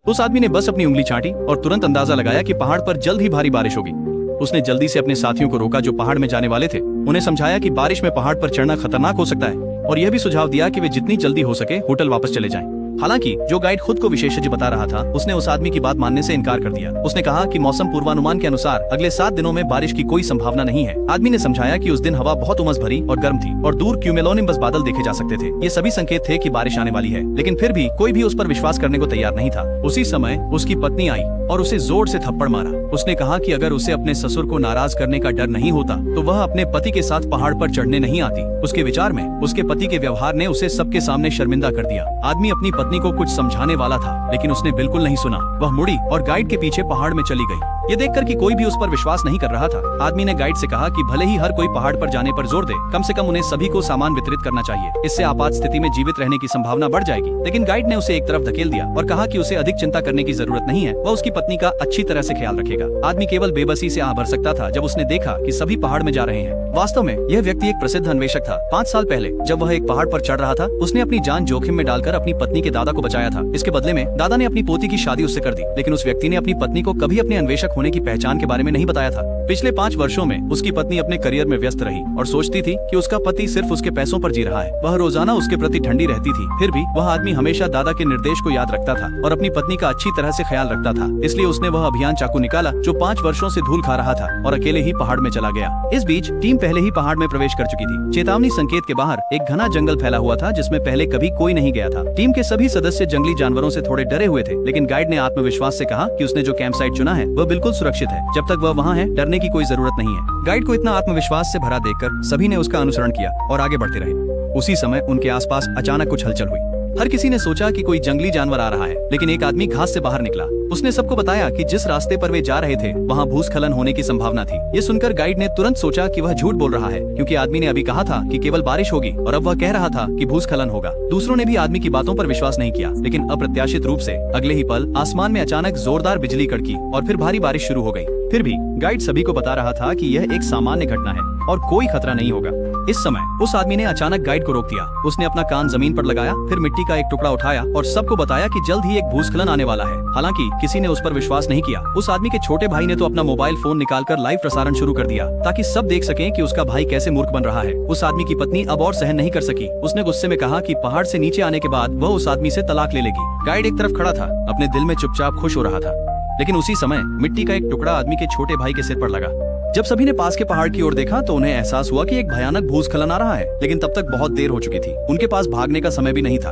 उस आदमी ने बस अपनी उंगली चाटी और तुरंत अंदाजा लगाया कि पहाड़ पर जल्द ही भारी बारिश होगी। उसने जल्दी से अपने साथियों को रोका जो पहाड़ में जाने वाले थे। उन्हें समझाया कि बारिश में पहाड़ पर चढ़ना खतरनाक हो सकता है और यह भी सुझाव दिया कि वे जितनी जल्दी हो सके होटल वापस चले जाएं। हालांकि जो गाइड खुद को विशेषज्ञ बता रहा था, उसने उस आदमी की बात मानने से इनकार कर दिया। उसने कहा कि मौसम पूर्वानुमान के अनुसार अगले 7 दिनों में बारिश की कोई संभावना नहीं है। आदमी ने समझाया कि उस दिन हवा बहुत उमस भरी और गर्म थी और दूर क्यूमुलोनिम्बस बादल देखे जा सकते थे। ये सभी संकेत थे कि बारिश आने वाली है, लेकिन फिर भी कोई भी उस पर विश्वास करने को तैयार नहीं था। उसी समय उसकी पत्नी आई और उसे जोर से थप्पड़ मारा। उसने कहा कि अगर उसे अपने ससुर को नाराज करने का डर नहीं होता तो वह अपने पति के साथ पहाड़ पर चढ़ने नहीं आती। उसके विचार में उसके पति के व्यवहार ने उसे सबके सामने शर्मिंदा कर दिया। आदमी अपनी पत्नी को कुछ समझाने वाला था, लेकिन उसने बिल्कुल नहीं सुना। वह मुड़ी और गाइड के पीछे पहाड़ में चली गई। ये देखकर कि कोई भी उस पर विश्वास नहीं कर रहा था, आदमी ने गाइड से कहा कि भले ही हर कोई पहाड़ पर जाने पर जोर दे, कम से कम उन्हें सभी को सामान वितरित करना चाहिए। इससे आपात स्थिति में जीवित रहने की संभावना बढ़ जाएगी। लेकिन गाइड ने उसे एक तरफ धकेल दिया और कहा कि उसे अधिक चिंता करने की जरूरत नहीं है, वह उसकी पत्नी का अच्छी तरह से ख्याल रखेगा। आदमी केवल बेबसी से आह भर सकता था जब उसने देखा कि सभी पहाड़ में जा रहे हैं। वास्तव में यह व्यक्ति एक प्रसिद्ध अन्वेषक था। 5 साल पहले जब वह एक पहाड़ पर चढ़ रहा था, उसने अपनी जान जोखिम में डालकर अपनी पत्नी के दादा को बचाया था। इसके बदले में दादा ने अपनी पोती की शादी उससे कर दी, लेकिन उस व्यक्ति ने अपनी पत्नी को कभी अपने अन्वेषक होने की पहचान के बारे में नहीं बताया था। पिछले 5 वर्षों में उसकी पत्नी अपने करियर में व्यस्त रही और सोचती थी कि उसका पति सिर्फ उसके पैसों पर जी रहा है। वह रोजाना उसके प्रति ठंडी रहती थी, फिर भी वह आदमी हमेशा दादा के निर्देश को याद रखता था और अपनी पत्नी का अच्छी तरह से ख्याल रखता था। इसलिए उसने वह अभियान चाकू निकाला जो 5 वर्षों से धूल खा रहा था और अकेले ही पहाड़ में चला गया। इस बीच टीम पहले ही पहाड़ में प्रवेश कर चुकी थी। चेतावनी संकेत के बाहर एक घना जंगल फैला हुआ था जिसमें पहले कभी कोई नहीं गया था। टीम के सभी सदस्य जंगली जानवरों से थोड़े डरे हुए थे, लेकिन गाइड ने आत्मविश्वास से कहा कि उसने जो कैंप साइट चुना है वह बिल्कुल सुरक्षित है। जब तक वह वहाँ है, डरने की कोई जरूरत नहीं है। गाइड को इतना आत्मविश्वास से भरा देखकर सभी ने उसका अनुसरण किया और आगे बढ़ते रहे। उसी समय उनके आसपास अचानक कुछ हलचल हुई। हर किसी ने सोचा कि कोई जंगली जानवर आ रहा है, लेकिन एक आदमी घास से बाहर निकला। उसने सबको बताया कि जिस रास्ते पर वे जा रहे थे वहाँ भूस्खलन होने की संभावना थी। ये सुनकर गाइड ने तुरंत सोचा कि वह झूठ बोल रहा है, क्योंकि आदमी ने अभी कहा था कि केवल बारिश होगी और अब वह कह रहा था कि भूस्खलन होगा। दूसरों ने भी आदमी की बातों पर विश्वास नहीं किया, लेकिन अप्रत्याशित रूप से अगले ही पल आसमान में अचानक जोरदार बिजली कड़की और फिर भारी बारिश शुरू हो गई। फिर भी गाइड सभी को बता रहा था कि यह एक सामान्य घटना है और कोई खतरा नहीं होगा। इस समय उस आदमी ने अचानक गाइड को रोक दिया। उसने अपना कान जमीन पर लगाया, फिर मिट्टी का एक टुकड़ा उठाया और सबको बताया कि जल्द ही एक भूस्खलन आने वाला है। हालांकि किसी ने उस पर विश्वास नहीं किया। उस आदमी के छोटे भाई ने तो अपना मोबाइल फोन निकालकर लाइव प्रसारण शुरू कर दिया ताकि सब देख सकें कि उसका भाई कैसे मूर्ख बन रहा है। उस आदमी की पत्नी अब और सहन नहीं कर सकी। उसने गुस्से में कहा कि पहाड़ से नीचे आने के बाद वह उस आदमी से तलाक ले लेगी। गाइड एक तरफ खड़ा था, अपने दिल में चुपचाप खुश हो रहा था, लेकिन उसी समय मिट्टी का एक टुकड़ा आदमी के छोटे भाई के सिर पर लगा। जब सभी ने पास के पहाड़ की ओर देखा तो उन्हें एहसास हुआ कि एक भयानक भूस्खलन आ रहा है, लेकिन तब तक बहुत देर हो चुकी थी। उनके पास भागने का समय भी नहीं था।